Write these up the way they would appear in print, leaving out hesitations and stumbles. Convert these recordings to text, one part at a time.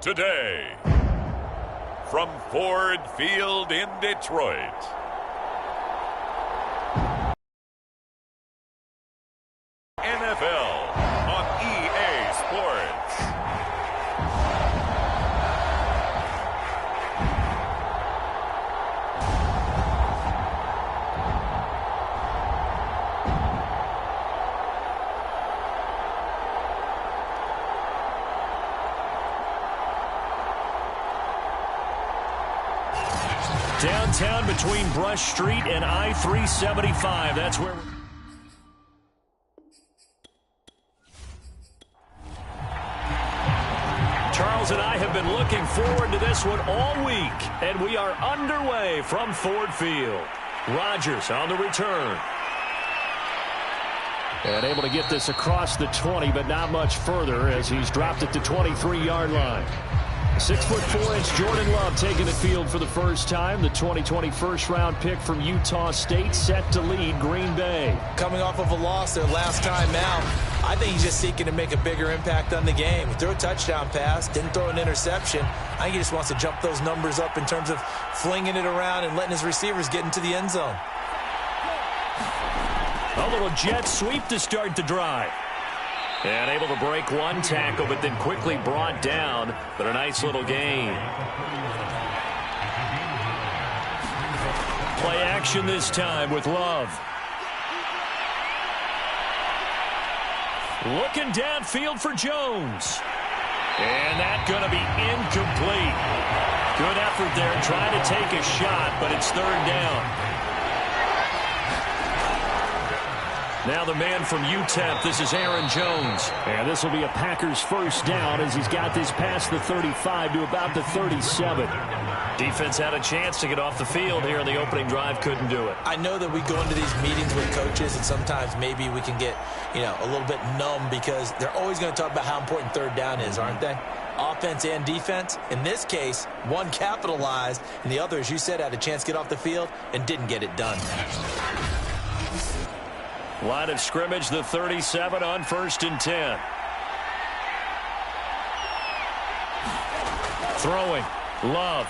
today, from Ford Field in Detroit, NFL on EA Sports. Downtown between Brush Street and I-375. That's where... Charles and I have been looking forward to this one all week, and we are underway from Ford Field. Rodgers on the return. And able to get this across the 20, but not much further as he's dropped it to 23-yard line. 6'4" Jordan Love taking the field for the first time. The 2020 first-round pick from Utah State set to lead Green Bay. Coming off of a loss their last time out, I think he's just seeking to make a bigger impact on the game. He threw a touchdown pass, didn't throw an interception. I think he just wants to jump those numbers up in terms of flinging it around and letting his receivers get into the end zone. A little jet sweep to start the drive. And able to break one tackle, but then quickly brought down. But a nice little gain. Play action this time with Love. Looking downfield for Jones. And that's going to be incomplete. Good effort there trying to take a shot, but it's third down. Now the man from UTEP, this is Aaron Jones. And this will be a Packers first down as he's got this past the 35 to about the 37. Defense had a chance to get off the field here in the opening drive, couldn't do it. I know that we go into these meetings with coaches and sometimes maybe we can get, a little bit numb because they're always going to talk about how important third down is, aren't they? Offense and defense. In this case, one capitalized and the other, as you said, had a chance to get off the field and didn't get it done. Line of scrimmage, the 37 on 1st and 10. Throwing. Love.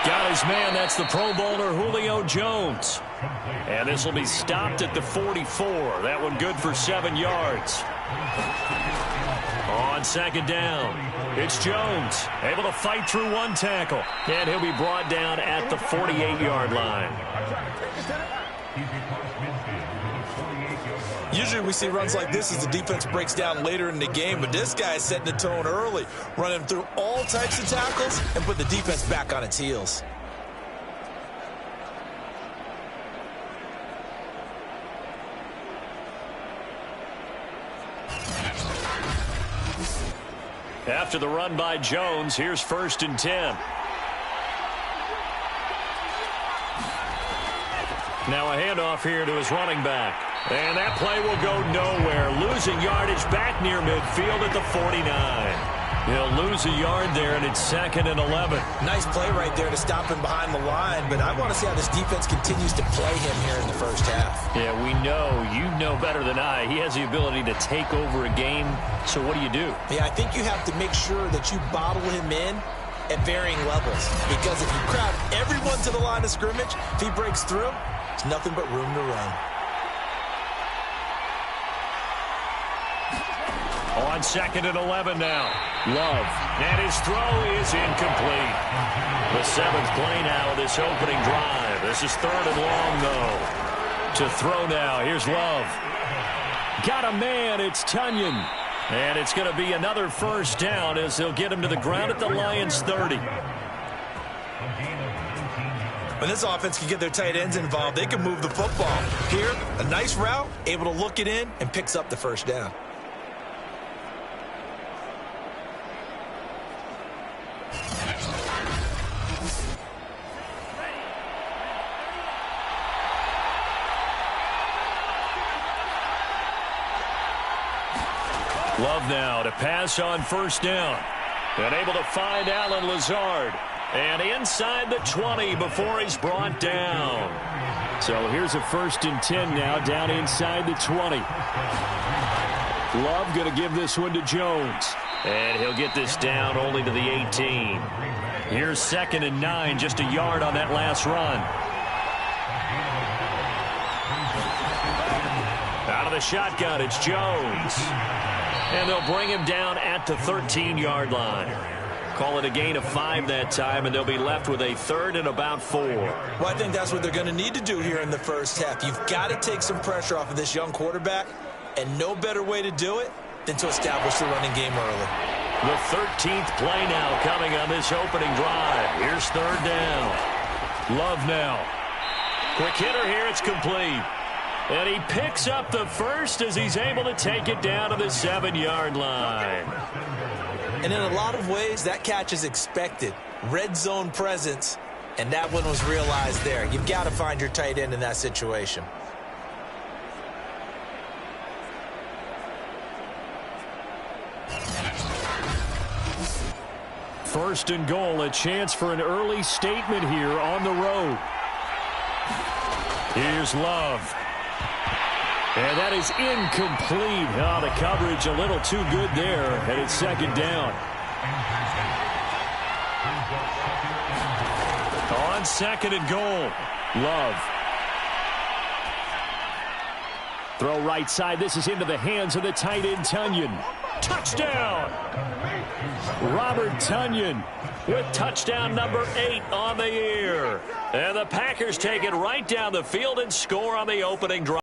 Got his man. That's the Pro Bowler Julio Jones. And this will be stopped at the 44. That one good for 7 yards. On second down, it's Jones. Able to fight through one tackle. And he'll be brought down at the 48-yard line. Usually we see runs like this as the defense breaks down later in the game, but this guy is setting the tone early, running through all types of tackles and put the defense back on its heels. After the run by Jones, here's 1st and 10. Now a handoff here to his running back. And that play will go nowhere. Losing yardage back near midfield at the 49. He'll lose a yard there, and it's 2nd and 11. Nice play right there to stop him behind the line, but I want to see how this defense continues to play him here in the first half. Yeah, we know. You know better than I. He has the ability to take over a game, so what do you do? Yeah, I think you have to make sure that you bottle him in at varying levels, because if you crowd everyone to the line of scrimmage, if he breaks through, it's nothing but room to run. On 2nd and 11 now. Love. And his throw is incomplete. The 7th play now of this opening drive. This is 3rd and long, though. To throw now. Here's Love. Got a man. It's Tunyon. And it's going to be another first down as they'll get him to the ground at the Lions' 30. When this offense can get their tight ends involved, they can move the football. Here, a nice route, able to look it in, and picks up the first down. Love now to pass on first down. And able to find Alan Lazard. And inside the 20 before he's brought down. So here's a 1st and 10 now down inside the 20. Love going to give this one to Jones. And he'll get this down only to the 18. Here's 2nd and 9, just a yard on that last run. Out of the shotgun, it's Jones. And they'll bring him down at the 13-yard line. Call it a gain of 5 that time, and they'll be left with a 3rd and about 4. Well, I think that's what they're going to need to do here in the first half. You've got to take some pressure off of this young quarterback, and no better way to do it than to establish the running game early. The 13th play now coming on this opening drive. Here's 3rd down. Love now. Quick hitter here. It's complete. And he picks up the first as he's able to take it down to the 7-yard line. And in a lot of ways, that catch is expected. Red zone presence, and that one was realized there. You've got to find your tight end in that situation. 1st and goal, a chance for an early statement here on the road. Here's Love. And that is incomplete. Oh, the coverage a little too good there, and it's 2nd down. On 2nd and goal, Love. Throw right side. This is into the hands of the tight end, Tunyon. Touchdown! Robert Tunyon with touchdown number 8 on the year. And the Packers take it right down the field and score on the opening drive.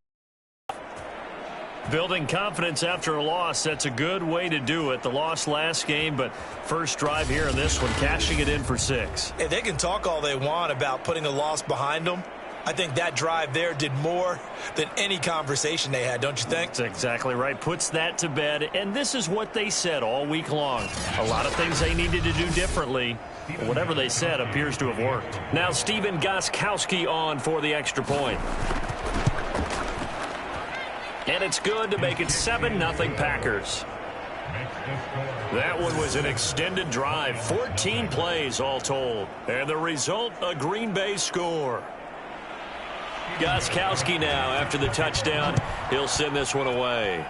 Building confidence after a loss, that's a good way to do it. The loss last game, but first drive here in this one, cashing it in for 6. Hey, they can talk all they want about putting a loss behind them. I think that drive there did more than any conversation they had, don't you think? That's exactly right. Puts that to bed, and this is what they said all week long. A lot of things they needed to do differently. Whatever they said appears to have worked. Now Stephen Gostkowski on for the extra point. And it's good to make it 7-0 Packers. That one was an extended drive, 14 plays all told. And the result, a Green Bay score. Gostkowski now, after the touchdown, he'll send this one away.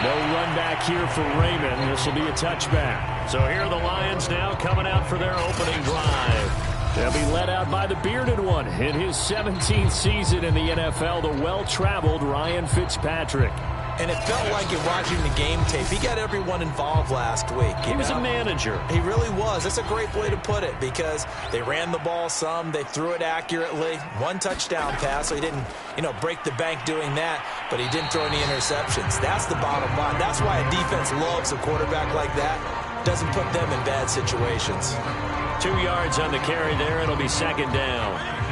No run back here for Raymond. This will be a touchback. So here are the Lions now coming out for their opening drive. They'll be led out by the bearded one in his 17th season in the NFL, the well-traveled Ryan Fitzpatrick. And it felt like it watching the game tape. He got everyone involved last week. He was a manager. He really was. That's a great way to put it because they ran the ball some. They threw it accurately. 1 touchdown pass, so he didn't, break the bank doing that, but he didn't throw any interceptions. That's the bottom line. That's why a defense loves a quarterback like that. Doesn't put them in bad situations. 2 yards on the carry there. It'll be 2nd down.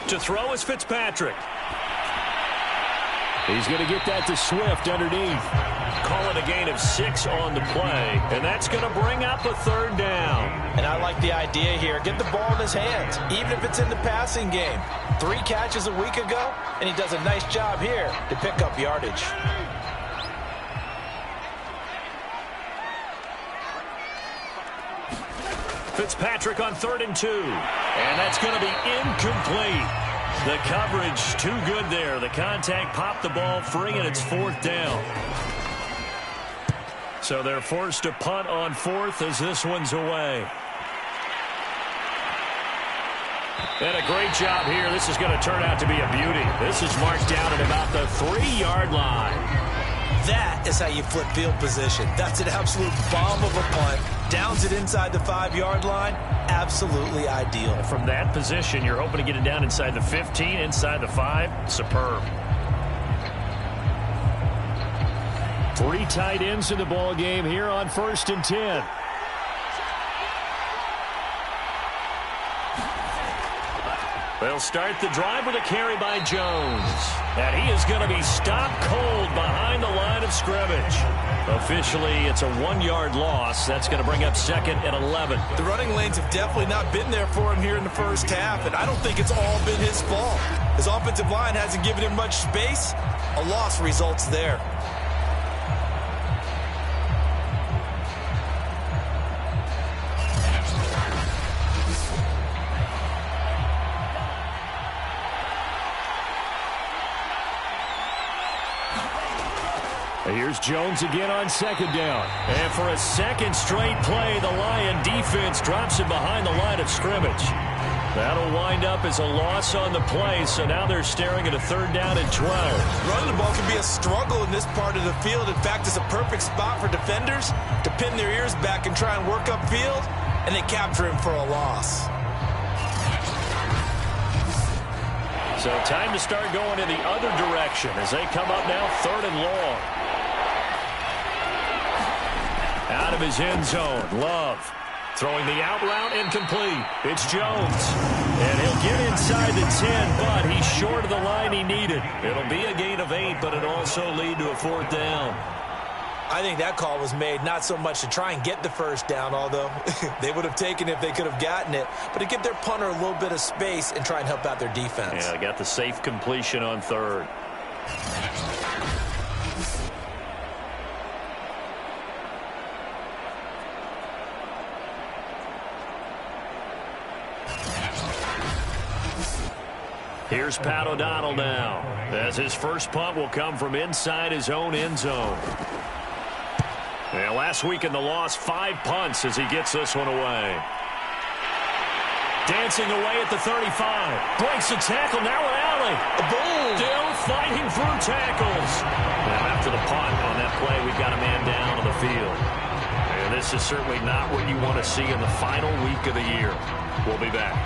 To throw is Fitzpatrick. He's going to get that to Swift underneath. Call it a gain of 6 on the play, and that's going to bring up a 3rd down. And I like the idea here. Get the ball in his hands, even if it's in the passing game. 3 catches a week ago, and he does a nice job here to pick up yardage. Fitzpatrick on 3rd and 2. And that's going to be incomplete. The coverage too good there. The contact popped the ball free, and it's 4th down. So they're forced to punt on 4th as this one's away. And a great job here. This is going to turn out to be a beauty. This is marked down at about the 3-yard line. That is how you flip field position. That's an absolute bomb of a punt. Downs it inside the 5-yard line. Absolutely ideal. From that position, you're hoping to get it down inside the 15, inside the 5. Superb. 3 tight ends in the ball game here on 1st and 10. They'll start the drive with a carry by Jones. And he is going to be stopped cold behind the line of scrimmage. Officially, it's a 1-yard loss. That's going to bring up 2nd and 11. The running lanes have definitely not been there for him here in the first half, and I don't think it's all been his fault. His offensive line hasn't given him much space. A loss results there. Here's Jones again on second down. And for a second straight play, the Lion defense drops it behind the line of scrimmage. That'll wind up as a loss on the play, so now they're staring at a 3rd down and 12. Running the ball can be a struggle in this part of the field. In fact, it's a perfect spot for defenders to pin their ears back and try and work upfield, and they capture him for a loss. So time to start going in the other direction as they come up now 3rd and long. Out of his end zone, Love. Throwing the out route incomplete. It's Jones. And he'll get inside the 10, but he's short of the line he needed. It'll be a gain of 8, but it'll also lead to a 4th down. I think that call was made not so much to try and get the 1st down, although they would have taken it if they could have gotten it, but to give their punter a little bit of space and try and help out their defense. Yeah, they got the safe completion on 3rd. Here's Pat O'Donnell now, as his first punt will come from inside his own end zone. Yeah, last week in the loss, 5 punts as he gets this one away. Dancing away at the 35. Breaks the tackle, now an alley. Boom! Still fighting through tackles. Now after the punt on that play, we've got a man down on the field. And this is certainly not what you want to see in the final week of the year. We'll be back.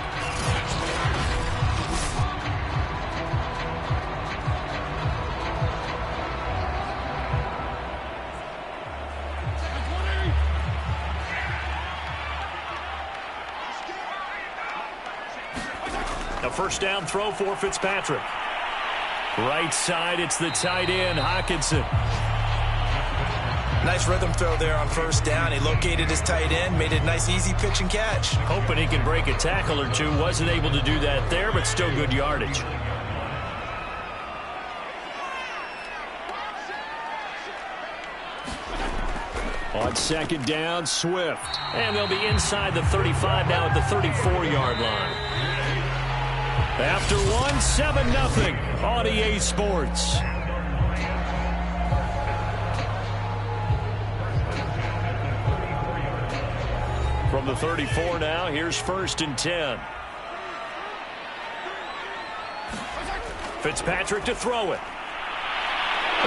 A 1st down throw for Fitzpatrick. Right side, it's the tight end, Hockenson. Nice rhythm throw there on 1st down. He located his tight end, made it a nice easy pitch and catch. Hoping he can break a tackle or two. Wasn't able to do that there, but still good yardage. On 2nd down, Swift. And they'll be inside the 35 now at the 34-yard line. After one, 7-0 on EA Sports. From the 34 now, here's 1st and 10. Fitzpatrick to throw it.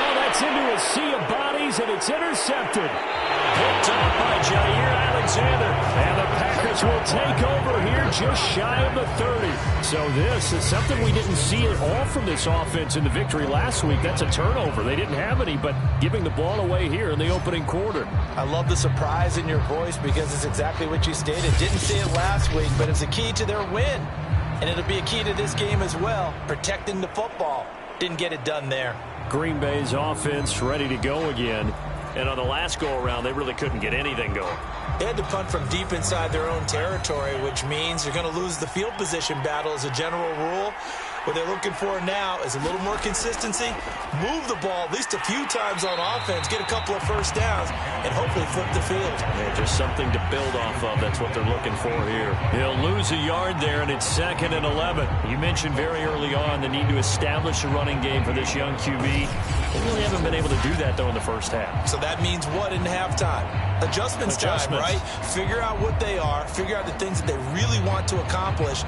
Oh, that's into a sea of bodies, and it's intercepted. Picked up by Jair Alexander. And the Packers will take over here just shy of the 30. So this is something we didn't see at all from this offense in the victory last week. That's a turnover. They didn't have any, but giving the ball away here in the opening quarter. I love the surprise in your voice because it's exactly what you stated. Didn't see it last week, but it's a key to their win. And it'll be a key to this game as well, protecting the football. Didn't get it done there. Green Bay's offense ready to go again. And on the last go-around, they really couldn't get anything going. They had to punt from deep inside their own territory, which means they're going to lose the field position battle as a general rule. What they're looking for now is a little more consistency, move the ball at least a few times on offense, get a couple of 1st downs, and hopefully flip the field. Yeah, just something to build off of. That's what they're looking for here. He'll lose a yard there, and it's 2nd and 11. You mentioned very early on the need to establish a running game for this young QB. They really haven't been able to do that, though, in the first half. So that means what in halftime? Adjustments time, right? Figure out what they are, figure out the things that they really want to accomplish,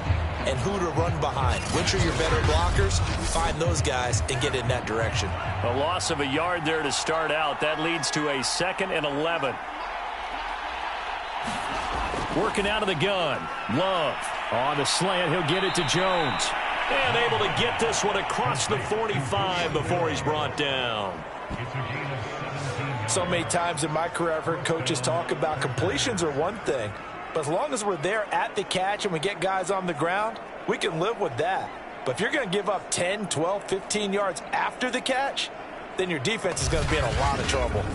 and who to run behind. Which are your better blockers? Find those guys and get in that direction. A loss of a yard there to start out. That leads to a 2nd and 11. Working out of the gun. Love on the slant. He'll get it to Jones. And able to get this one across the 45 before he's brought down. So many times in my career I've heard coaches talk about completions are one thing. But as long as we're there at the catch and we get guys on the ground, we can live with that. But if you're going to give up 10, 12, 15 yards after the catch, then your defense is going to be in a lot of trouble.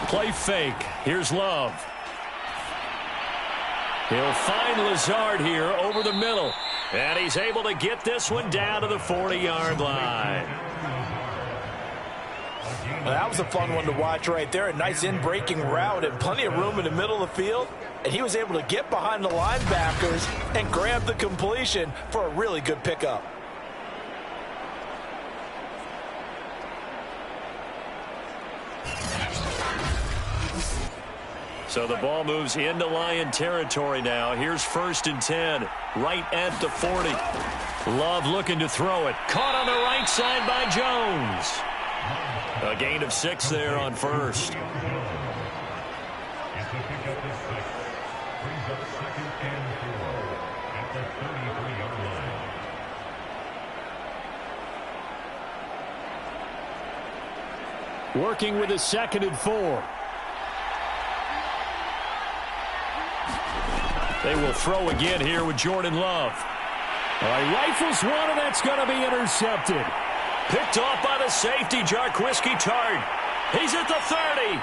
Play fake. Here's Love. He'll find Lazard here over the middle. And he's able to get this one down to the 40-yard line. Well, that was a fun one to watch right there. A nice in-breaking route and plenty of room in the middle of the field. And he was able to get behind the linebackers and grab the completion for a really good pickup. So the ball moves into Lion territory now. Here's 1st and 10, right at the 40. Love looking to throw it. Caught on the right side by Jones. A gain of 6 there on 1st. Working with a 2nd and 4. They will throw again here with Jordan Love. All right, rifles one, and that's going to be intercepted. Picked off by the safety, Jarquiski Tart. He's at the 30,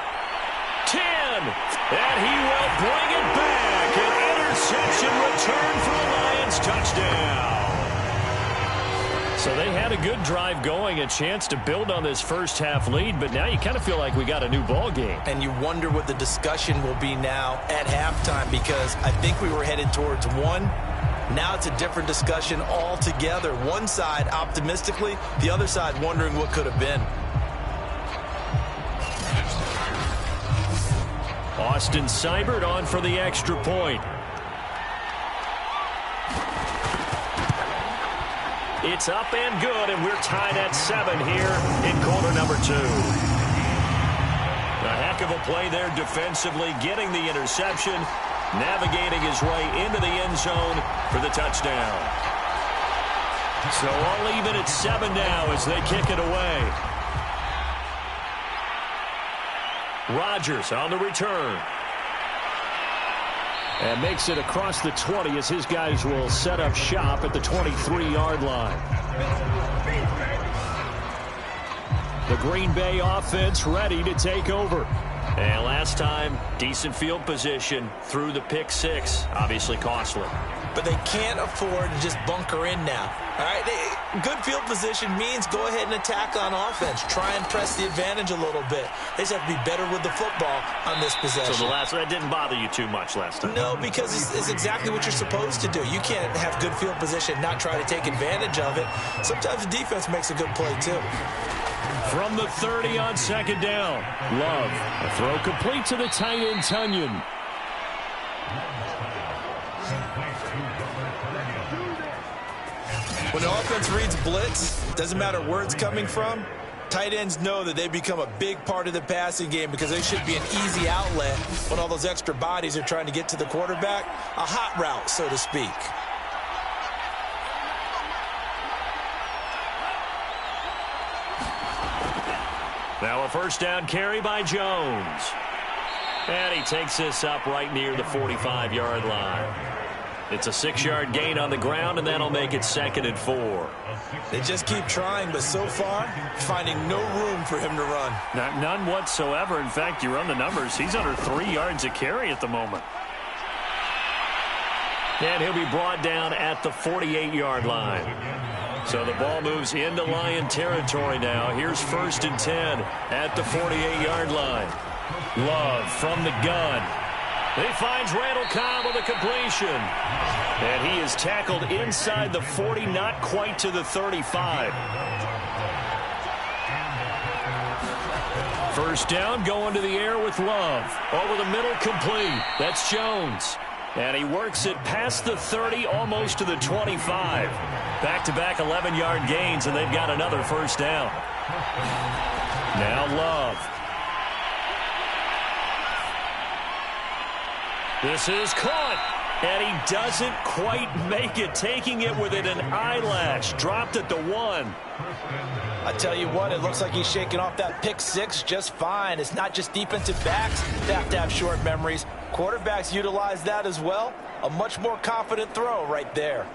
10, and he will bring it back. An interception return for a Lions touchdown. So they had a good drive going, a chance to build on this first half lead, but now you kind of feel like we got a new ball game. And you wonder what the discussion will be now at halftime, because I think we were headed towards one. Now it's a different discussion altogether. One side optimistically, the other side wondering what could have been. Austin Seibert on for the extra point. It's up and good, and we're tied at 7 here in quarter number 2. A heck of a play there defensively, getting the interception, navigating his way into the end zone for the touchdown. So all even at 7 now as they kick it away. Rodgers on the return. And makes it across the 20 as his guys will set up shop at the 23-yard line. The Green Bay offense ready to take over. And last time, decent field position through the pick 6. Obviously costly. But they can't afford to just bunker in now. All right, good field position means go ahead and attack on offense. Try and press the advantage a little bit. They just have to be better with the football on this possession. So that didn't bother you too much last time? No, because it's exactly what you're supposed to do. You can't have good field position, not try to take advantage of it. Sometimes the defense makes a good play too. From the 30 on 2nd down. Love. A throw complete to the tight end, Tunyon. When the offense reads blitz, doesn't matter where it's coming from, tight ends know that they become a big part of the passing game because they should be an easy outlet when all those extra bodies are trying to get to the quarterback. A hot route, so to speak. Now a 1st down carry by Jones. And he takes this up right near the 45-yard line. It's a 6-yard gain on the ground, and that'll make it 2nd and 4. They just keep trying, but so far, finding no room for him to run. None whatsoever. In fact, you run the numbers. He's under 3 yards a carry at the moment. And he'll be brought down at the 48-yard line. So the ball moves into Lion territory now. Here's 1st and 10 at the 48-yard line. Love from the gun. He finds Randall Cobb with a completion. And he is tackled inside the 40, not quite to the 35. 1st down, going to the air with Love. Over the middle, complete. That's Jones. And he works it past the 30, almost to the 25. Back-to-back 11-yard gains, and they've got another 1st down. Now Love. This is caught, and he doesn't quite make it, taking it within an eyelash. Dropped at the 1. I tell you what, it looks like he's shaking off that pick 6 just fine. It's not just defensive backs that have to have short memories. Quarterbacks utilize that as well. A much more confident throw right there.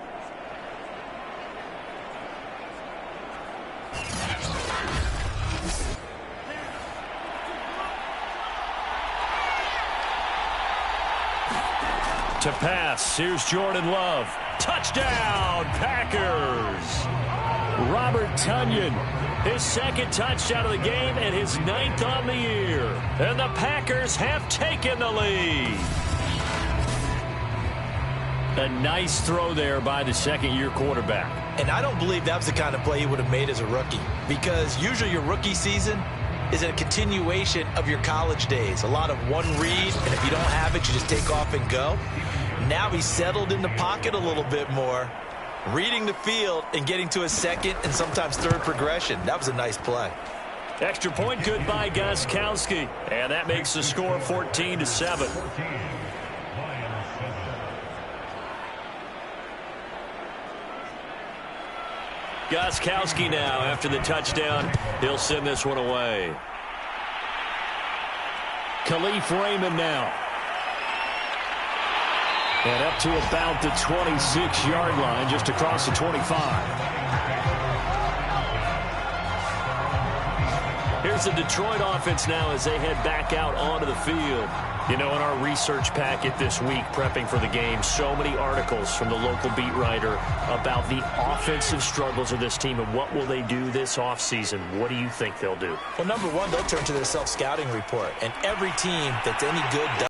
To pass, here's Jordan Love. Touchdown, Packers! Robert Tonyan, his second touchdown of the game and his 9th on the year. And the Packers have taken the lead. A nice throw there by the second-year quarterback. And I don't believe that was the kind of play he would have made as a rookie, because usually your rookie season is a continuation of your college days. A lot of one read, and if you don't have it, you just take off and go. Now he's settled in the pocket a little bit more, reading the field and getting to a second and sometimes third progression. That was a nice play. Extra point good by Gostkowski. And that makes the score 14-7. Gostkowski now, after the touchdown, he'll send this one away. Khalif Raymond now. And up to about the 26-yard line, just across the 25. Here's the Detroit offense now as they head back out onto the field. You know, in our research packet this week, prepping for the game, so many articles from the local beat writer about the offensive struggles of this team and what will they do this offseason. What do you think they'll do? Well, number one, they'll turn to their self-scouting report. And every team that's any good does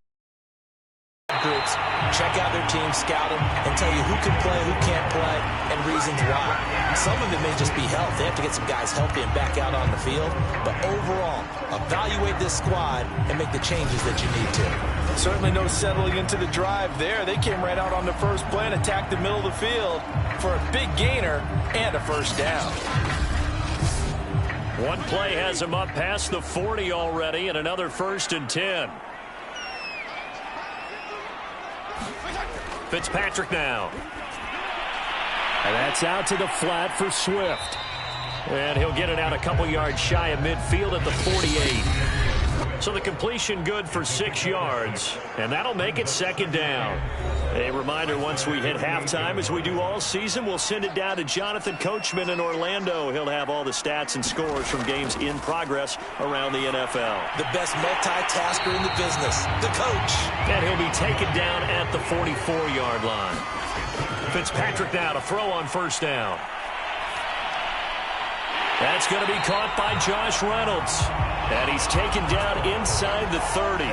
groups, check out their team, scout them, and tell you who can play, who can't play, and reasons why. Some of it may just be health. They have to get some guys healthy and back out on the field. But overall, evaluate this squad and make the changes that you need to. Certainly no settling into the drive there. They came right out on the first play and attacked the middle of the field for a big gainer and a first down. One play has him up past the 40 already, and another 1st and 10. Fitzpatrick now. And that's out to the flat for Swift. And he'll get it out a couple yards shy of midfield at the 48. So the completion good for 6 yards. And that'll make it 2nd down. A reminder, once we hit halftime, as we do all season, we'll send it down to Jonathan Coachman in Orlando. He'll have all the stats and scores from games in progress around the NFL. The best multitasker in the business, the coach. And he'll be taken down at the 44-yard line. Fitzpatrick now to throw on 1st down. That's going to be caught by Josh Reynolds. And he's taken down inside the 30.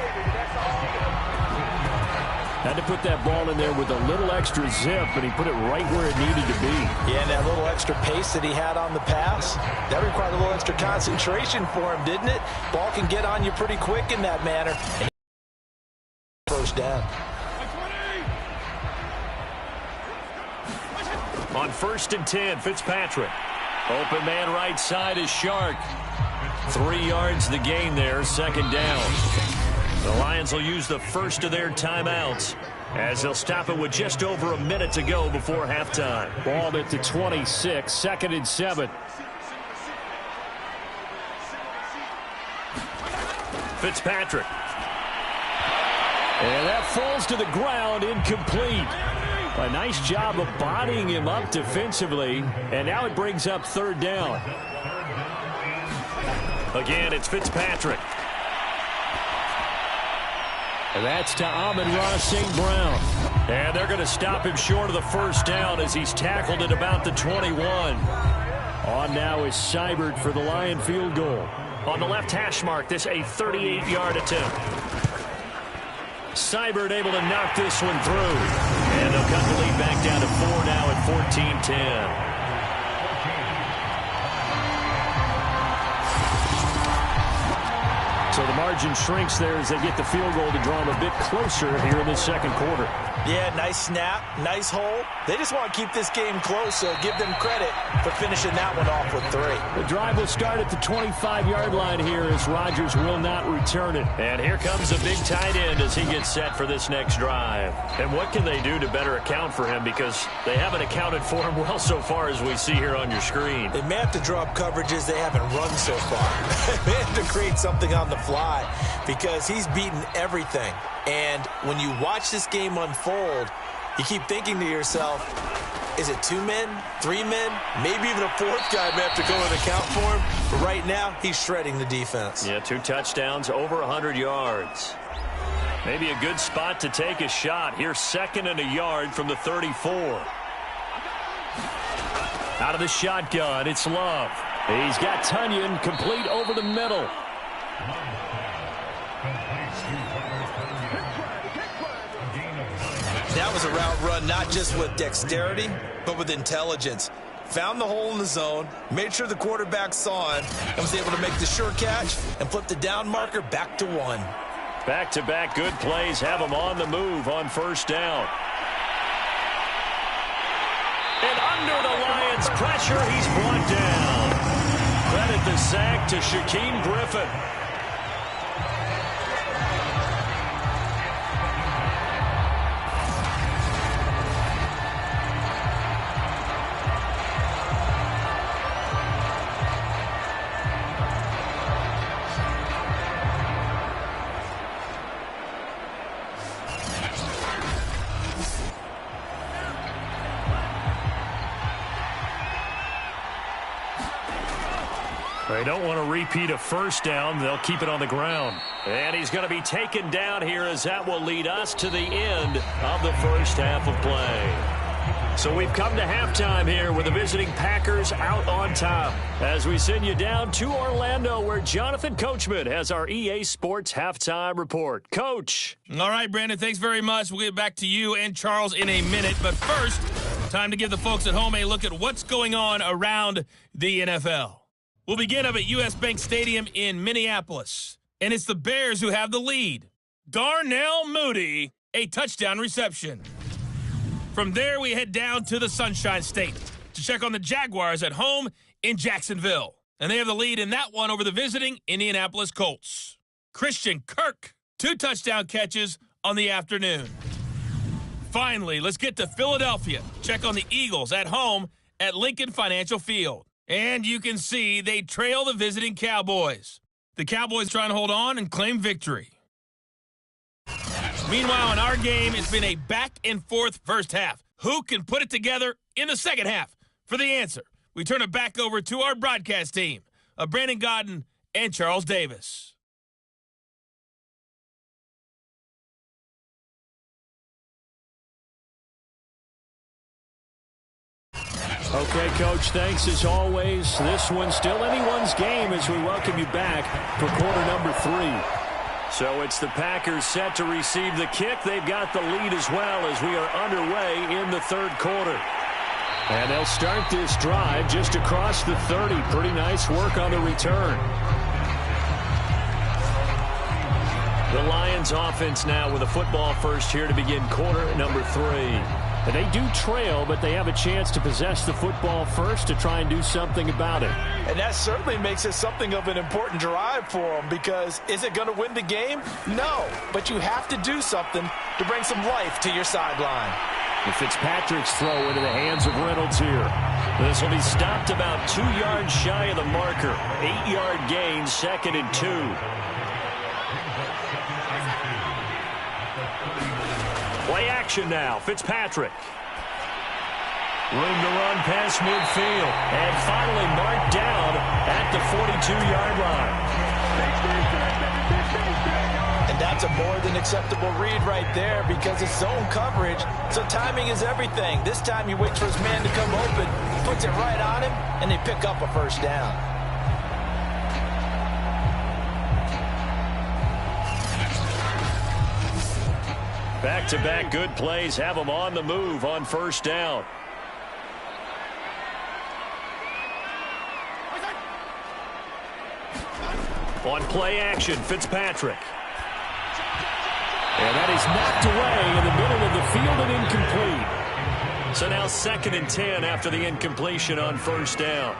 Had to put that ball in there with a little extra zip, but he put it right where it needed to be. Yeah, and that little extra pace that he had on the pass, that required a little extra concentration for him, didn't it? Ball can get on you pretty quick in that manner. And first down. On 1st and 10, Fitzpatrick. Open man right side is Shark. 3 yards the gain there, 2nd down. The Lions will use the first of their timeouts as they'll stop it with just over a minute to go before halftime. Ball at the 26, 2nd and 7. Fitzpatrick. And that falls to the ground, incomplete. A nice job of bodying him up defensively, and now it brings up 3rd down. Again, it's Fitzpatrick. And that's to Amon-Ra St. Brown. And they're going to stop him short of the 1st down as he's tackled at about the 21. On now is Seibert for the Lion field goal. On the left hash mark, this a 38-yard attempt. Seibert able to knock this one through. And they'll cut the lead back down to 4 now at 14-10. So the margin shrinks there as they get the field goal to draw them a bit closer here in the 2nd quarter. Yeah, nice snap, nice hole. They just want to keep this game close, so give them credit for finishing that one off with 3. The drive will start at the 25-yard line here as Rodgers will not return it. And here comes a big tight end as he gets set for this next drive. And what can they do to better account for him, because they haven't accounted for him well so far as we see here on your screen. They may have to draw up coverages they haven't run so far. They have to create something on the fly because he's beaten everything. And when you watch this game unfold, you keep thinking to yourself, is it 2 men, 3 men, maybe even a 4th guy may have to go and account for him. But right now, he's shredding the defense. Yeah, 2 touchdowns, over 100 yards. Maybe a good spot to take a shot. Here's 2nd and a yard from the 34. Out of the shotgun, it's Love. He's got Tunyon complete over the middle. That was a route run not just with dexterity, but with intelligence. Found the hole in the zone, made sure the quarterback saw him, and was able to make the sure catch and flip the down marker back to 1. Back-to-back good plays have him on the move on first down. And under the Lions' pressure, he's brought down. Credit the sack to Shaquem Griffin. They don't want to repeat a first down. They'll keep it on the ground. And he's going to be taken down here as that will lead us to the end of the first half of play. So we've come to halftime here with the visiting Packers out on top. As we send you down to Orlando where Jonathan Coachman has our EA Sports halftime report. Coach. All right, Brandon, thanks very much. We'll get back to you and Charles in a minute. But first, time to give the folks at home a look at what's going on around the NFL. We'll begin up at U.S. Bank Stadium in Minneapolis. And it's the Bears who have the lead. Darnell Mooney, a touchdown reception. From there, we head down to the Sunshine State to check on the Jaguars at home in Jacksonville. And they have the lead in that one over the visiting Indianapolis Colts. Christian Kirk, 2 touchdown catches on the afternoon. Finally, let's get to Philadelphia. Check on the Eagles at home at Lincoln Financial Field. And you can see they trail the visiting Cowboys. The Cowboys trying to hold on and claim victory. Meanwhile, in our game, it's been a back-and-forth first half. Who can put it together in the second half? For the answer, we turn it back over to our broadcast team of Brandon Godden and Charles Davis. Okay, Coach, thanks as always. This one's still anyone's game as we welcome you back for quarter number 3. So it's the Packers set to receive the kick. They've got the lead as well as we are underway in the third quarter. And they'll start this drive just across the 30. Pretty nice work on the return. The Lions offense now with a football first here to begin quarter number 3. They do trail, but they have a chance to possess the football first to try and do something about it. And that certainly makes it something of an important drive for them because is it going to win the game? No, but you have to do something to bring some life to your sideline. And Fitzpatrick's throw into the hands of Reynolds here. This will be stopped about 2 yards shy of the marker. 8-yard gain, 2nd and 2. Play action now. Fitzpatrick. Room to run past midfield. And finally marked down at the 42-yard line. And that's a more than acceptable read right there because it's zone coverage. So timing is everything. This time he waits for his man to come open, puts it right on him, and they pick up a first down. Back-to-back good plays have them on the move on first down. On play action, Fitzpatrick. And that is knocked away in the middle of the field and incomplete. So now 2nd and 10 after the incompletion on first down.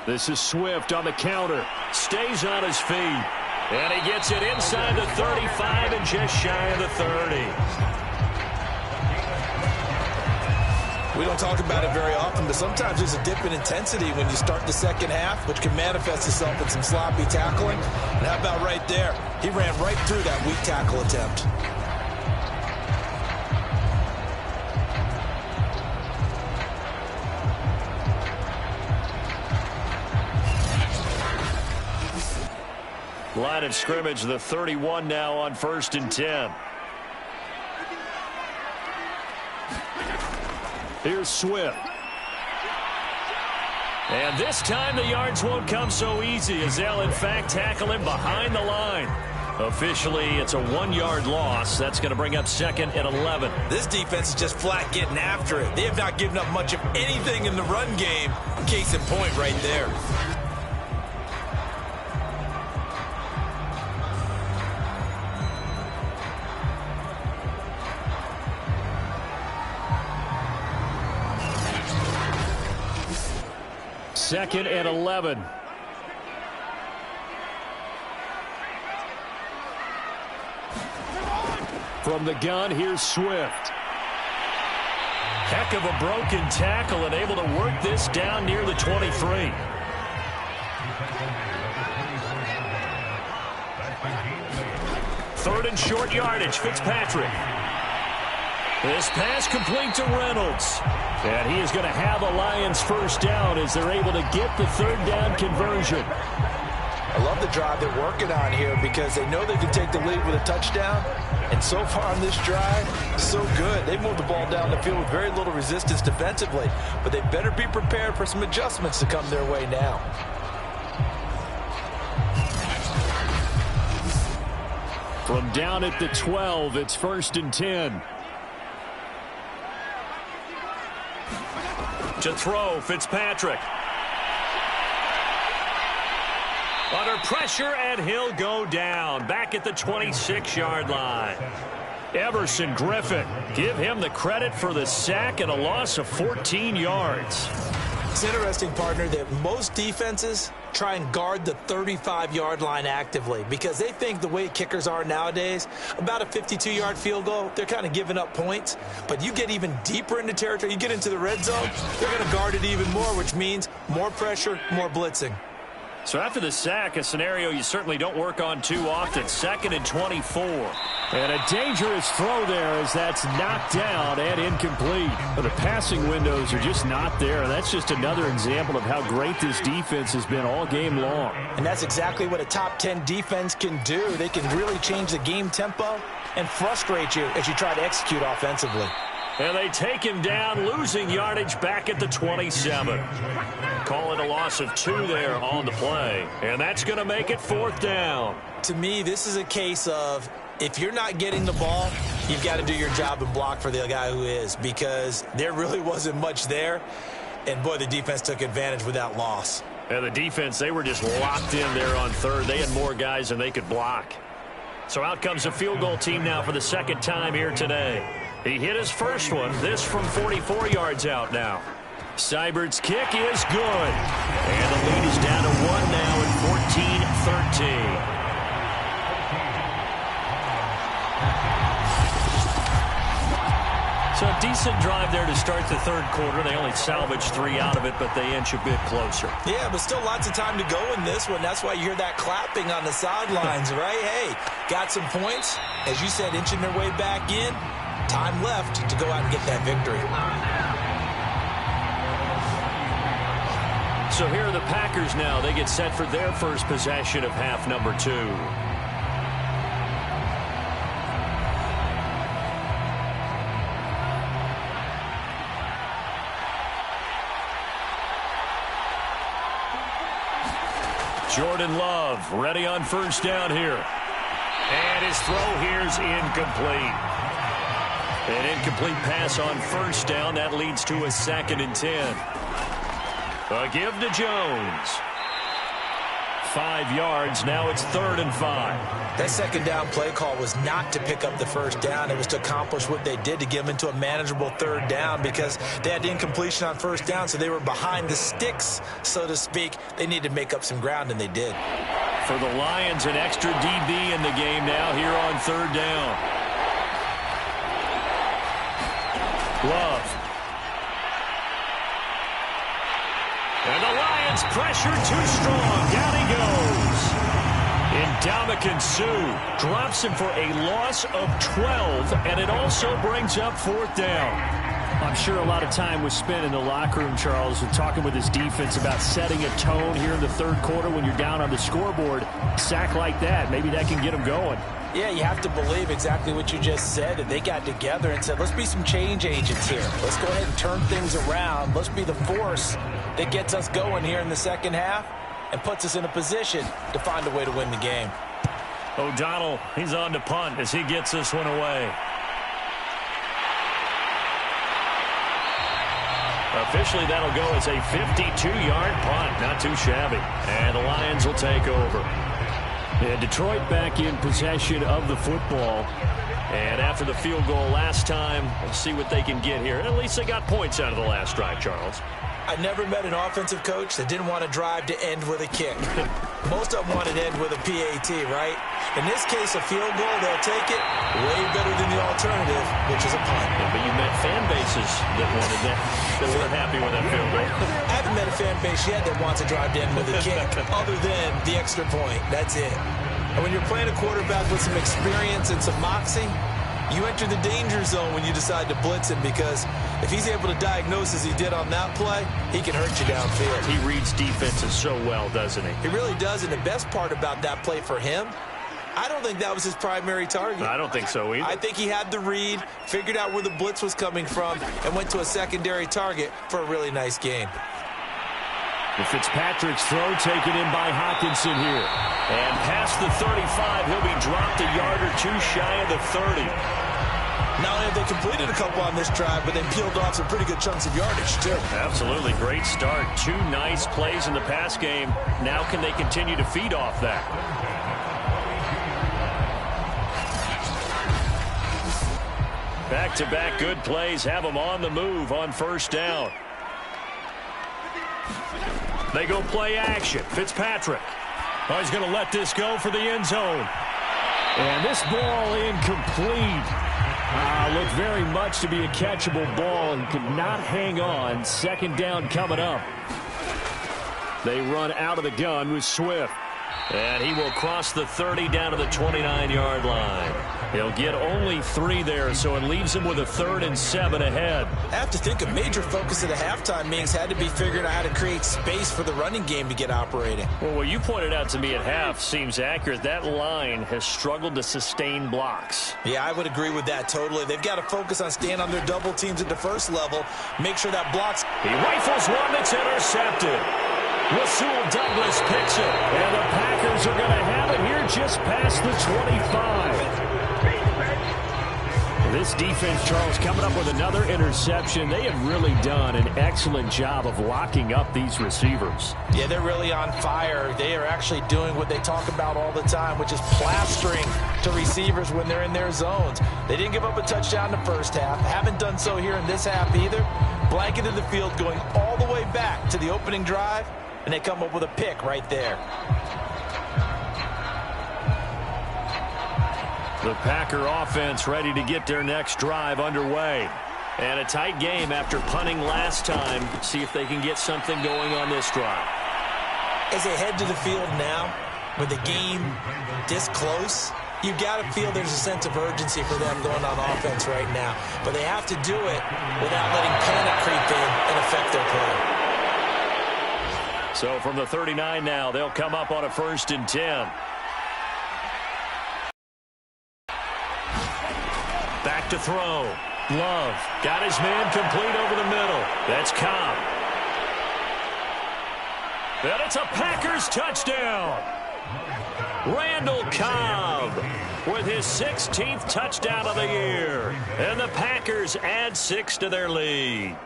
This is Swift on the counter. Stays on his feet. And he gets it inside the 35 and just shy of the 30. We don't talk about it very often, but sometimes there's a dip in intensity when you start the second half, which can manifest itself in some sloppy tackling. And how about right there? He ran right through that weak tackle attempt. Line of scrimmage, the 31 now on 1st and 10. Here's Swift. And this time the yards won't come so easy as they'll, in fact, tackle him behind the line. Officially, it's a 1-yard loss. That's going to bring up 2nd and 11. This defense is just flat getting after it. They have not given up much of anything in the run game. Case in point right there. Second and 11. From the gun, here's Swift. Heck of a broken tackle and able to work this down near the 23. Third and short yardage, Fitzpatrick. This pass complete to Reynolds. And he is going to have a Lions first down as they're able to get the third down conversion. I love the drive they're working on here because they know they can take the lead with a touchdown. And so far on this drive, so good. They moved the ball down the field with very little resistance defensively. But they better be prepared for some adjustments to come their way now. From down at the 12, it's 1st and 10. To throw, Fitzpatrick. Under pressure, and he'll go down. Back at the 26-yard line. Everson Griffin. Give him the credit for the sack and a loss of 14 yards. It's interesting, partner, that most defenses try and guard the 35-yard line actively because they think the way kickers are nowadays, about a 52-yard field goal, they're kind of giving up points. But you get even deeper into territory, you get into the red zone, they're going to guard it even more, which means more pressure, more blitzing. So after the sack, a scenario you certainly don't work on too often. 2nd and 24. And a dangerous throw there as that's knocked down and incomplete. But the passing windows are just not there. That's just another example of how great this defense has been all game long. And that's exactly what a top 10 defense can do. They can really change the game tempo and frustrate you as you try to execute offensively. And they take him down, losing yardage back at the 27. Call it a loss of 2 there on the play. And that's going to make it 4th down. To me, this is a case of if you're not getting the ball, you've got to do your job and block for the guy who is, because there really wasn't much there. And, boy, the defense took advantage without loss. And the defense, they were just locked in there on 3rd. They had more guys than they could block. So out comes a field goal team now for the 2nd time here today. He hit his first one, this from 44 yards out now. Seibert's kick is good. And the lead is down to 1 now at 14-13. So a decent drive there to start the 3rd quarter. They only salvaged 3 out of it, but they inch a bit closer. Yeah, but still lots of time to go in this one. That's why you hear that clapping on the sidelines, right? Hey, got some points. As you said, inching their way back in. Time left to go out and get that victory. So here are the Packers now. They get set for their first possession of half number 2. Jordan Love ready on first down here. And his throw here's incomplete. An incomplete pass on first down. That leads to a 2nd and 10. A give to Jones. 5 yards. Now it's 3rd and 5. That 2nd down play call was not to pick up the first down. It was to accomplish what they did to get them into a manageable 3rd down because they had incompletion on first down, so they were behind the sticks, so to speak. They needed to make up some ground, and they did. For the Lions, an extra DB in the game now here on 3rd down. Love. And the Lions pressure too strong. Down he goes. Ndamukong Suh drops him for a loss of 12, and it also brings up 4th down. I'm sure a lot of time was spent in the locker room, Charles, with talking with his defense about setting a tone here in the third quarter when you're down on the scoreboard. Sack like that, maybe that can get them going. Yeah, you have to believe exactly what you just said, that they got together and said, let's be some change agents here. Let's go ahead and turn things around. Let's be the force that gets us going here in the second half and puts us in a position to find a way to win the game. O'Donnell, he's on to punt as he gets this one away. Officially, that'll go as a 52-yard punt. Not too shabby. And the Lions will take over. And Detroit back in possession of the football. And after the field goal last time, we'll see what they can get here. At least they got points out of the last drive, Charles. I never met an offensive coach that didn't want to drive to end with a kick. Most of them wanted to end with a PAT, right? In this case, a field goal, they'll take it way better than the alternative, which is a punt. Yeah, but you met fan bases that wanted that, that weren't happy with that field goal. I haven't met a fan base yet that wants to drive to end with a kick other than the extra point. That's it. And when you're playing a quarterback with some experience and some moxie, you enter the danger zone when you decide to blitz him, because if he's able to diagnose as he did on that play, he can hurt you downfield. He reads defenses so well, doesn't he? He really does, and the best part about that play for him, I don't think that was his primary target. I don't think so either. I think he had the read, figured out where the blitz was coming from, and went to a secondary target for a really nice gain. The Fitzpatrick's throw taken in by Hockenson here. And past the 35, he'll be dropped a yard or two shy of the 30. Not only have they completed a couple on this drive, but they peeled off some pretty good chunks of yardage, too. Absolutely. Great start. Two nice plays in the pass game. Now can they continue to feed off that? Back-to-back good plays have them on the move on first down. They go play action. Fitzpatrick. Oh, he's going to let this go for the end zone. And this ball incomplete. Looked very much to be a catchable ball and could not hang on. Second down coming up. They run out of the gun with Swift. And he will cross the 30 down to the 29-yard line. He'll get only 3 there, so it leaves him with a 3rd and 7 ahead. I have to think a major focus of the halftime meetings had to be figuring out how to create space for the running game to get operating. Well, what you pointed out to me at half seems accurate. That line has struggled to sustain blocks. Yeah, I would agree with that totally. They've got to focus on staying on their double teams at the first level, make sure that blocks. He rifles one that's intercepted. Rasul Douglas picks it, and the Packers are going to have it here just past the 25. This defense, Charles, coming up with another interception. They have really done an excellent job of locking up these receivers. Yeah, they're really on fire. They are actually doing what they talk about all the time, which is plastering to receivers when they're in their zones. They didn't give up a touchdown in the first half. Haven't done so here in this half either. Blanketed the field going all the way back to the opening drive, and they come up with a pick right there. The Packer offense ready to get their next drive underway. And a tight game after punting last time. See if they can get something going on this drive. As they head to the field now, with the game this close, you got to feel there's a sense of urgency for them going on offense right now. But they have to do it without letting panic creep in and affect their play. So from the 39 now, they'll come up on a 1st and 10. Back to throw. Love got his man complete over the middle. That's Cobb. And it's a Packers touchdown. Randall Cobb with his 16th touchdown of the year. And the Packers add 6 to their lead.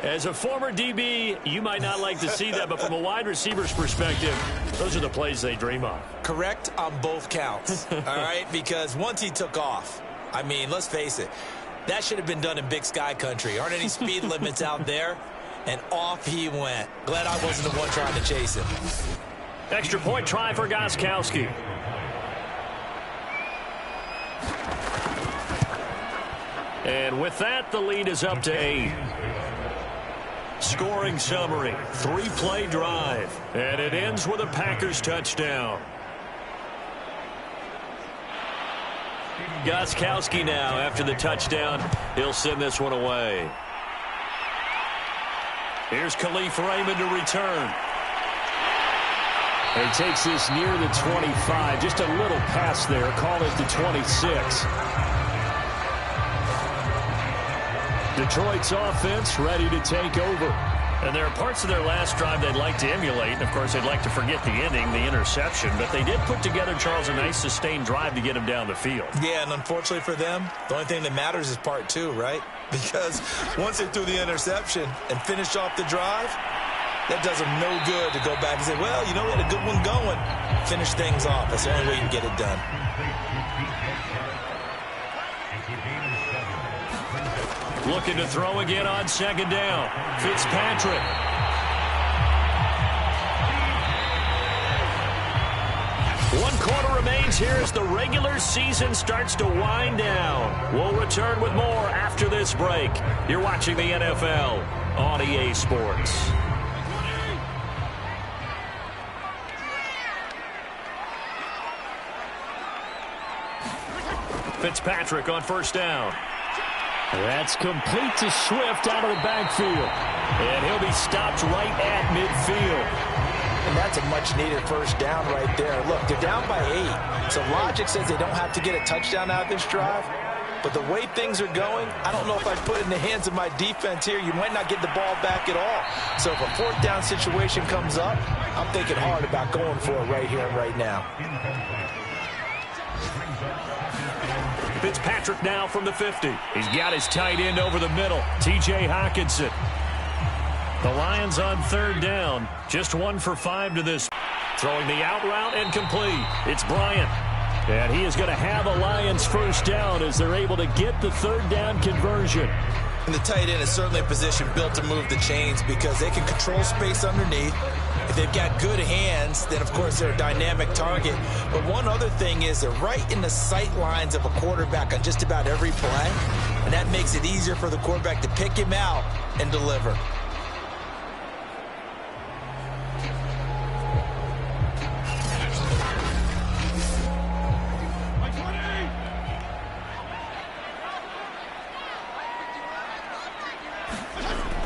As a former DB, you might not like to see that, but from a wide receiver's perspective, those are the plays they dream of. Correct on both counts, all right? Because once he took off, I mean, let's face it, that should have been done in Big Sky country. Aren't any speed limits out there? And off he went. Glad I wasn't the one trying to chase him. Extra point try for Gostkowski. And with that, the lead is up to 8. Scoring summary, 3-play drive, and it ends with a Packers touchdown. Gostkowski now after the touchdown. He'll send this one away. Here's Khalif Raymond to return. He takes this near the 25. Just a little pass there. Call it the 26. Detroit's offense ready to take over. And there are parts of their last drive they'd like to emulate. And, of course, they'd like to forget the ending, the interception. But they did put together, Charles, a nice sustained drive to get him down the field. Yeah, and unfortunately for them, the only thing that matters is part two, right? Because once they threw the interception and finished off the drive, that does them no good to go back and say, well, you know, we had a good one going. Finish things off. That's the only way you can get it done. Looking to throw again on second down. Fitzpatrick. One quarter remains here as the regular season starts to wind down. We'll return with more after this break. You're watching the NFL on EA Sports. Fitzpatrick on first down. That's complete to Swift out of the backfield. And he'll be stopped right at midfield. And that's a much-needed first down right there. Look, they're down by 8. So logic says they don't have to get a touchdown out of this drive. But the way things are going, I don't know if I'd put it in the hands of my defense here. You might not get the ball back at all. So if a fourth down situation comes up, I'm thinking hard about going for it right here and right now. Fitzpatrick now from the 50. He's got his tight end over the middle, T.J. Hockenson. The Lions on third down. Just 1 for 5 to this. Throwing the out route and complete. It's Bryant. And he is going to have a Lions first down as they're able to get the third down conversion. And the tight end is certainly a position built to move the chains because they can control space underneath. If they've got good hands, then, of course, they're a dynamic target. But one other thing is they're right in the sight lines of a quarterback on just about every play. And that makes it easier for the quarterback to pick him out and deliver.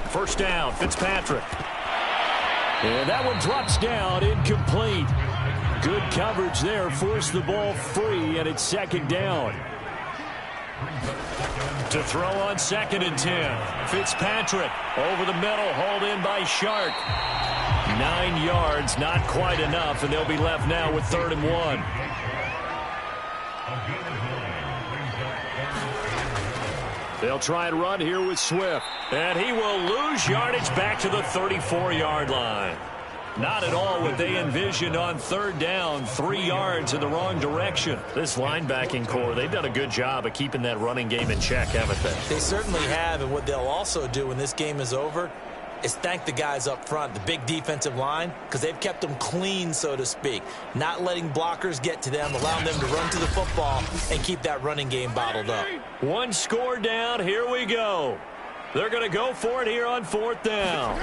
First down, Fitzpatrick. And that one drops down, incomplete. Good coverage there, forced the ball free, and it's second down. To throw on second and 10. Fitzpatrick over the middle, hauled in by Shark. 9 yards, not quite enough, and they'll be left now with 3rd and 1. They'll try and run here with Swift. And he will lose yardage back to the 34-yard line. Not at all what they envisioned on third down. 3 yards in the wrong direction. This linebacking core, they've done a good job of keeping that running game in check, haven't they? They certainly have, and what they'll also do when this game is over is thank the guys up front, the big defensive line, because they've kept them clean, so to speak. Not letting blockers get to them, allowing them to run to the football and keep that running game bottled up. 1 score down. Here we go. They're going to go for it here on 4th down.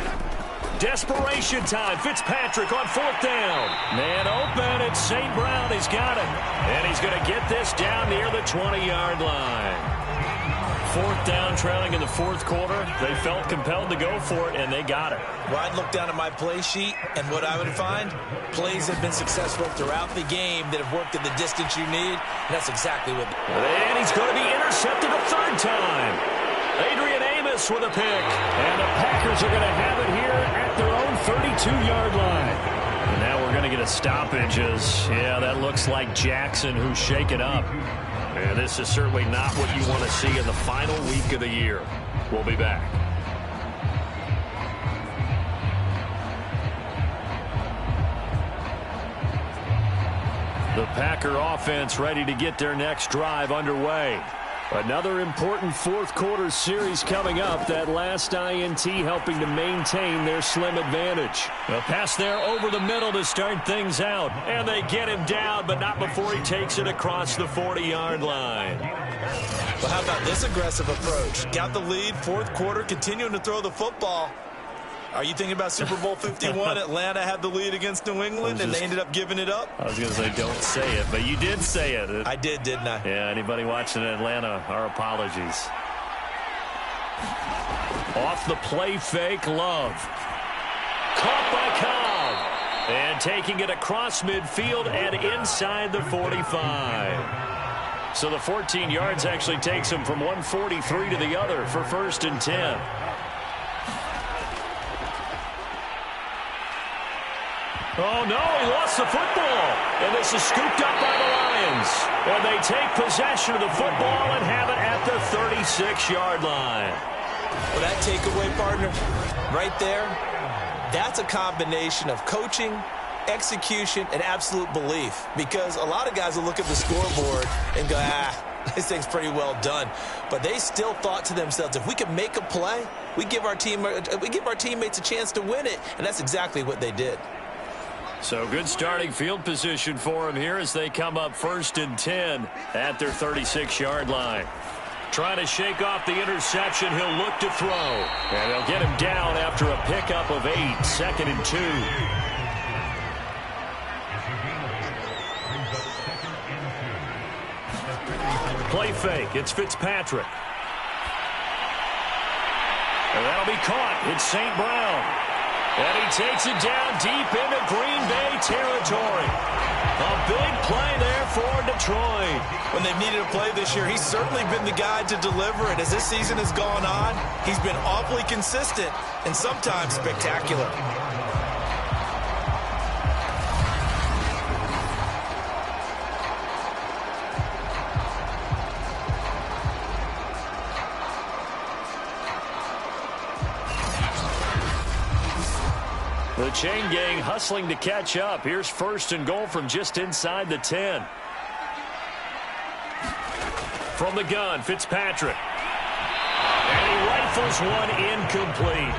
Desperation time. Fitzpatrick on 4th down. Man open. It's St. Brown. He's got it. And he's going to get this down near the 20-yard line. 4th down, trailing in the 4th quarter. They felt compelled to go for it, and they got it. Well, I'd look down at my play sheet, and what I would find, plays have been successful throughout the game that have worked at the distance you need, and that's exactly what. And he's going to be intercepted a 3rd time. Adrian Amos with a pick. And the Packers are going to have it here at their own 32-yard line. And now we're going to get a stoppage as, yeah, that looks like Jackson who's shaken up. And this is certainly not what you want to see in the final week of the year. We'll be back. The Packer offense ready to get their next drive underway. Another important 4th quarter series coming up. That last INT helping to maintain their slim advantage. A pass there over the middle to start things out. And they get him down, but not before he takes it across the 40-yard line. Well, how about this aggressive approach? Got the lead, 4th quarter, continuing to throw the football. Are you thinking about Super Bowl 51? Atlanta had the lead against New England, and they ended up giving it up? I was going to say don't say it, but you did say it. I did, didn't I? Yeah, anybody watching Atlanta, our apologies. Off the play fake, Love. Caught by Cobb. And taking it across midfield and inside the 45. So the 14 yards actually takes him from 143 to the other for 1st and 10. Oh, no, he lost the football. And this is scooped up by the Lions. And they take possession of the football and have it at the 36-yard line. Well, that takeaway, partner, right there, that's a combination of coaching, execution, and absolute belief. Because a lot of guys will look at the scoreboard and go, this thing's pretty well done. But they still thought to themselves, if we could make a play, we give our teammates a chance to win it. And that's exactly what they did. So good starting field position for him here as they come up 1st and 10 at their 36-yard line. Trying to shake off the interception. He'll look to throw. And they'll get him down after a pickup of 8, 2nd and 2. Play fake. It's Fitzpatrick. And that'll be caught. It's St. Brown. And he takes it down deep into Green Bay territory. A big play there for Detroit. When they've needed a play this year, he's certainly been the guy to deliver it. As this season has gone on, he's been awfully consistent and sometimes spectacular. The chain gang hustling to catch up. Here's 1st and goal from just inside the 10. From the gun, Fitzpatrick. And he rifles one incomplete.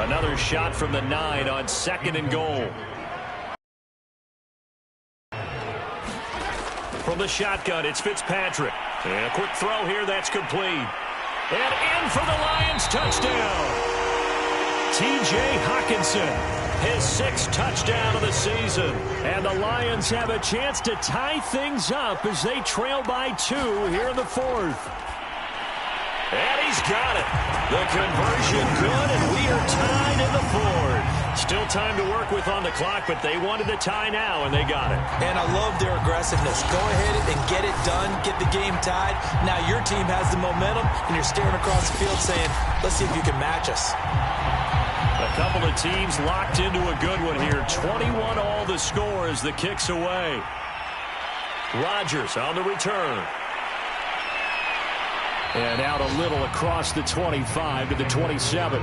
Another shot from the 9 on 2nd and goal. From the shotgun, it's Fitzpatrick. And a quick throw here, that's complete. And in for the Lions touchdown. T.J. Hockenson. His 6th touchdown of the season. And the Lions have a chance to tie things up as they trail by 2 here in the 4th. And he's got it. The conversion good, and we are tied in the 4th. Still time to work with on the clock, but they wanted to tie now, and they got it. And I love their aggressiveness. Go ahead and get it done, get the game tied. Now your team has the momentum, and you're staring across the field saying, let's see if you can match us. A couple of teams locked into a good one here. 21 all the score as the kick's away. Rodgers on the return. And out a little across the 25 to the 27.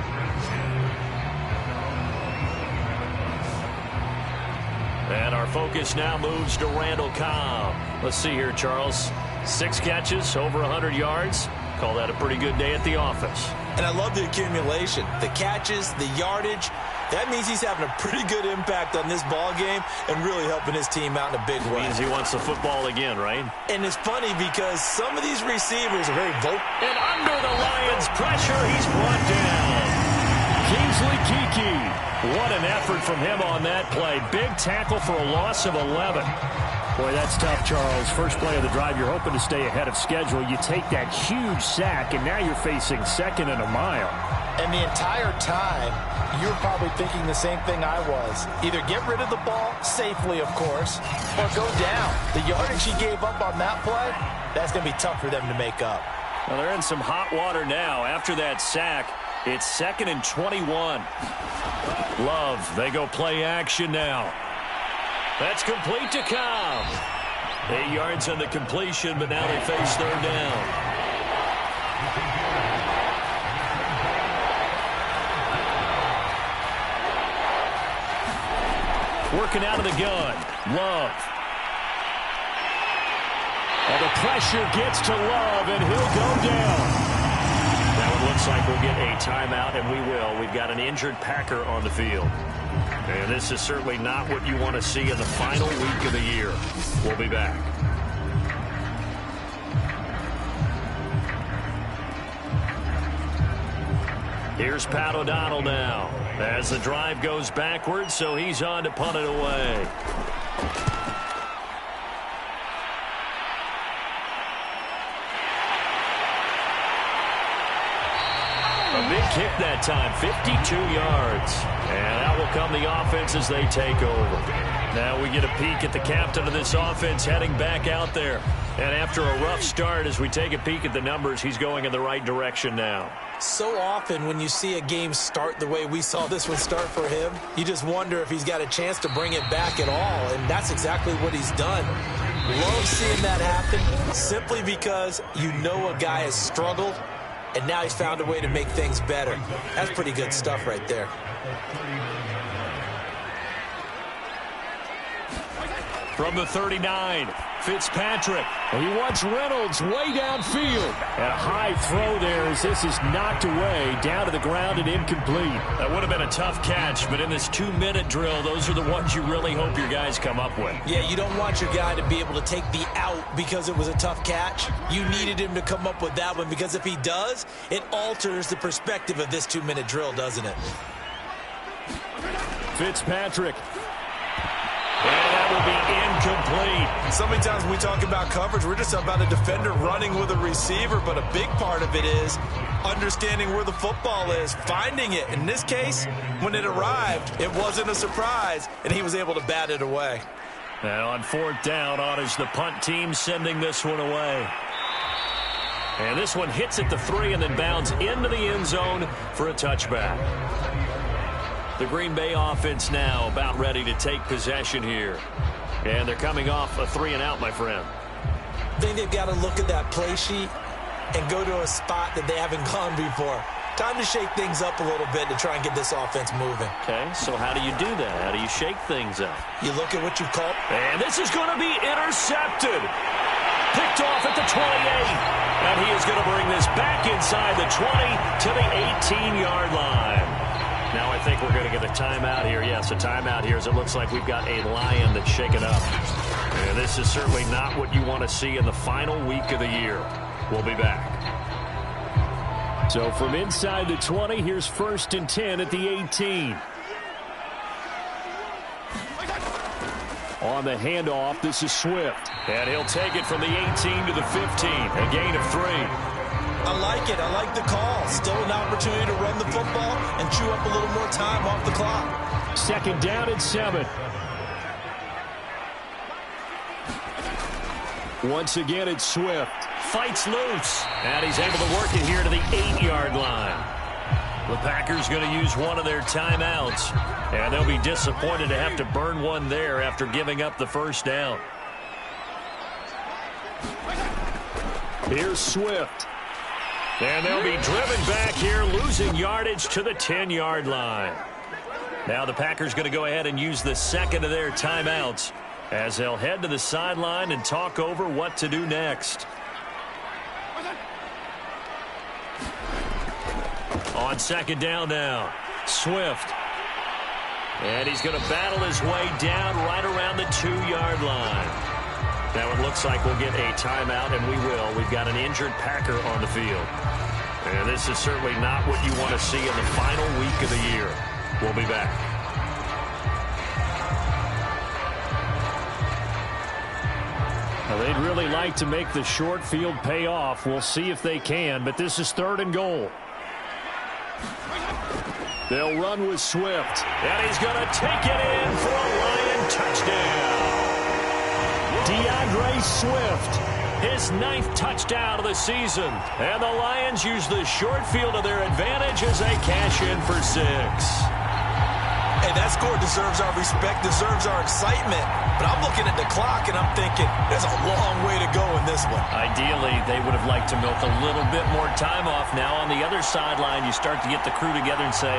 And our focus now moves to Randall Cobb. Let's see here, Charles. 6 catches, over 100 yards. Call that a pretty good day at the office. And I love the accumulation, the catches, the yardage. That means he's having a pretty good impact on this ball game and really helping his team out in a big way. Means he wants the football again, right? And it's funny because some of these receivers are very vocal. And under the Lions' pressure, he's brought down. Kingsley Keke. What an effort from him on that play. Big tackle for a loss of 11. Boy, that's tough, Charles. First play of the drive, you're hoping to stay ahead of schedule. You take that huge sack, and now you're facing 2nd and a mile. And the entire time, you were probably thinking the same thing I was. Either get rid of the ball, safely, of course, or go down. The yardage he gave up on that play, that's going to be tough for them to make up. Well, they're in some hot water now. After that sack, it's 2nd and 21. Love, they go play action now. That's complete to Cobb. 8 yards on the completion, but now they face 3rd down. Working out of the gun. Love. And the pressure gets to Love, and he'll go down. Now it looks like we'll get a timeout, and we will. We've got an injured Packer on the field. And this is certainly not what you want to see in the final week of the year. We'll be back. Here's Pat O'Donnell now. As the drive goes backwards, so he's on to punt it away. A big kick that time, 52 yards. And out will come the offense as they take over. Now we get a peek at the captain of this offense heading back out there. And after a rough start, as we take a peek at the numbers, he's going in the right direction now. So often when you see a game start the way we saw this one start for him, you just wonder if he's got a chance to bring it back at all, and that's exactly what he's done. Love seeing that happen simply because you know a guy has struggled, and now he's found a way to make things better. That's pretty good stuff right there. From the 39, Fitzpatrick. And he wants Reynolds way downfield. And a high throw there as this is knocked away, down to the ground and incomplete. That would have been a tough catch, but in this 2-minute drill, those are the ones you really hope your guys come up with. Yeah, you don't want your guy to be able to take the out because it was a tough catch. You needed him to come up with that one, because if he does, it alters the perspective of this 2-minute drill, doesn't it? Fitzpatrick. And that will be incomplete. So many times when we talk about coverage, we're just about a defender running with a receiver, but a big part of it is understanding where the football is, finding it. In this case, when it arrived, it wasn't a surprise, and he was able to bat it away. And on 4th down, on is the punt team sending this one away. And this one hits at the 3 and then bounds into the end zone for a touchback. The Green Bay offense now about ready to take possession here. And they're coming off a 3-and-out, my friend. I think they've got to look at that play sheet and go to a spot that they haven't gone before. Time to shake things up a little bit to try and get this offense moving. Okay, so how do you do that? How do you shake things up? You look at what you call. And this is going to be intercepted. Picked off at the 28. And he is going to bring this back inside the 20 to the 18-yard line. Now I think we're going to get a timeout here. Yes, a timeout here as it looks like we've got a Lion that's shaken up. And this is certainly not what you want to see in the final week of the year. We'll be back. So from inside the 20, here's 1st and 10 at the 18. On the handoff, this is Swift. And he'll take it from the 18 to the 15. A gain of 3. I like it. I like the call. Still an opportunity to run the football and chew up a little more time off the clock. 2nd down and 7. Once again, it's Swift. Fights loose. And he's able to work it here to the 8-yard line. The Packers going to use one of their timeouts. And they'll be disappointed to have to burn one there after giving up the 1st down. Here's Swift. And they'll be driven back here, losing yardage to the 10-yard line. Now the Packers going to go ahead and use the 2nd of their timeouts as they'll head to the sideline and talk over what to do next. On 2nd down now, Swift. And he's going to battle his way down right around the 2-yard line. Now it looks like we'll get a timeout, and we will. We've got an injured Packer on the field. And this is certainly not what you want to see in the final week of the year. We'll be back. Well, they'd really like to make the short field pay off. We'll see if they can, but this is 3rd and goal. They'll run with Swift. And he's going to take it in for a Lion touchdown. DeAndre Swift, his 9th touchdown of the season. And the Lions use the short field to their advantage as they cash in for 6. Hey, that score deserves our respect, deserves our excitement. But I'm looking at the clock, and I'm thinking there's a long way to go in this one. Ideally, they would have liked to milk a little bit more time off. Now on the other sideline, you start to get the crew together and say,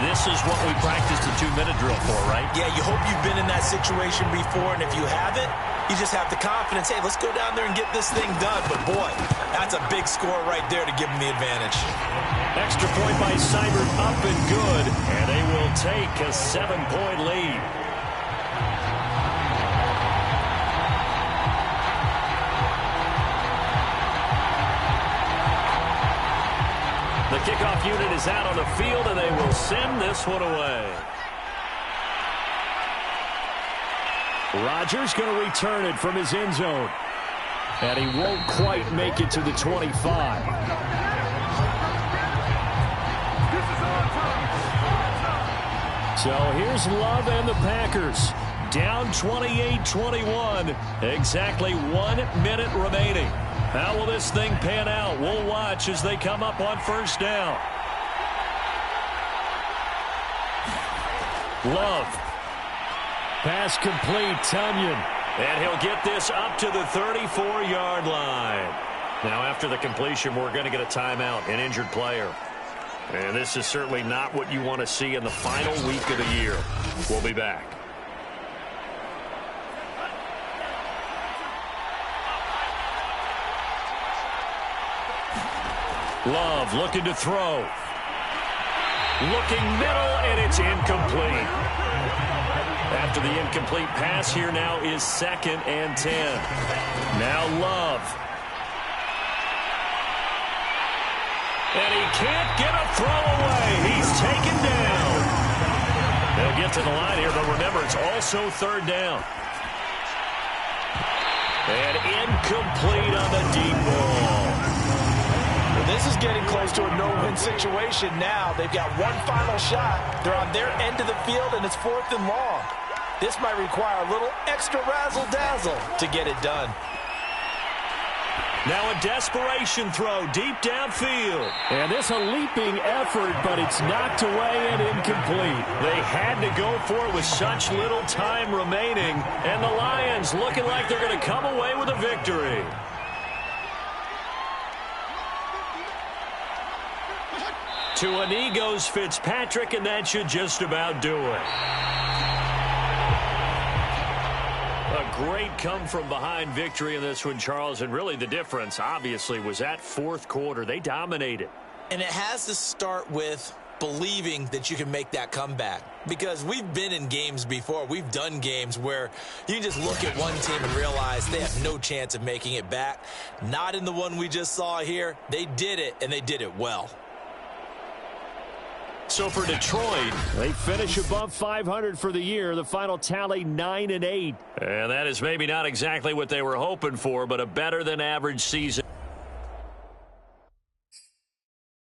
this is what we practiced the 2-minute drill for, right? Yeah, you hope you've been in that situation before, and if you haven't, you just have the confidence, hey, let's go down there and get this thing done. But, boy, that's a big score right there to give them the advantage. Extra point by Seibert up and good, and they will take a 7-point lead. The The kickoff unit is out on the field, and they will send this one away. Rodgers going to return it from his end zone. And he won't quite make it to the 25. So here's Love and the Packers. Down 28-21. Exactly 1 minute remaining. How will this thing pan out? We'll watch as they come up on first down. Love. Pass complete, Tunyon. And he'll get this up to the 34-yard line. Now, after the completion, we're going to get a timeout, an injured player. And this is certainly not what you want to see in the final week of the year. We'll be back. Love looking to throw. Looking middle, and it's incomplete. After the incomplete pass, here now is 2nd and 10. Now Love. And he can't get a throw away. He's taken down. They'll get to the line here, but remember, it's also 3rd down. And incomplete on the deep ball. This is getting close to a no-win situation now. They've got one final shot. They're on their end of the field, and it's 4th and long. This might require a little extra razzle-dazzle to get it done. Now a desperation throw deep downfield. And this a leaping effort, but it's knocked away and incomplete. They had to go for it with such little time remaining, and the Lions looking like they're going to come away with a victory. To a knee goes Fitzpatrick, and that should just about do it. A great come-from-behind victory in this one, Charles, and really the difference, obviously, was that 4th quarter. They dominated. And it has to start with believing that you can make that comeback. Because we've been in games before. We've done games where you can just look at one team and realize they have no chance of making it back. Not in the one we just saw here. They did it, and they did it well. So for Detroit, they finish above 500 for the year. The final tally 9-8. And that is maybe not exactly what they were hoping for, but a better than average season.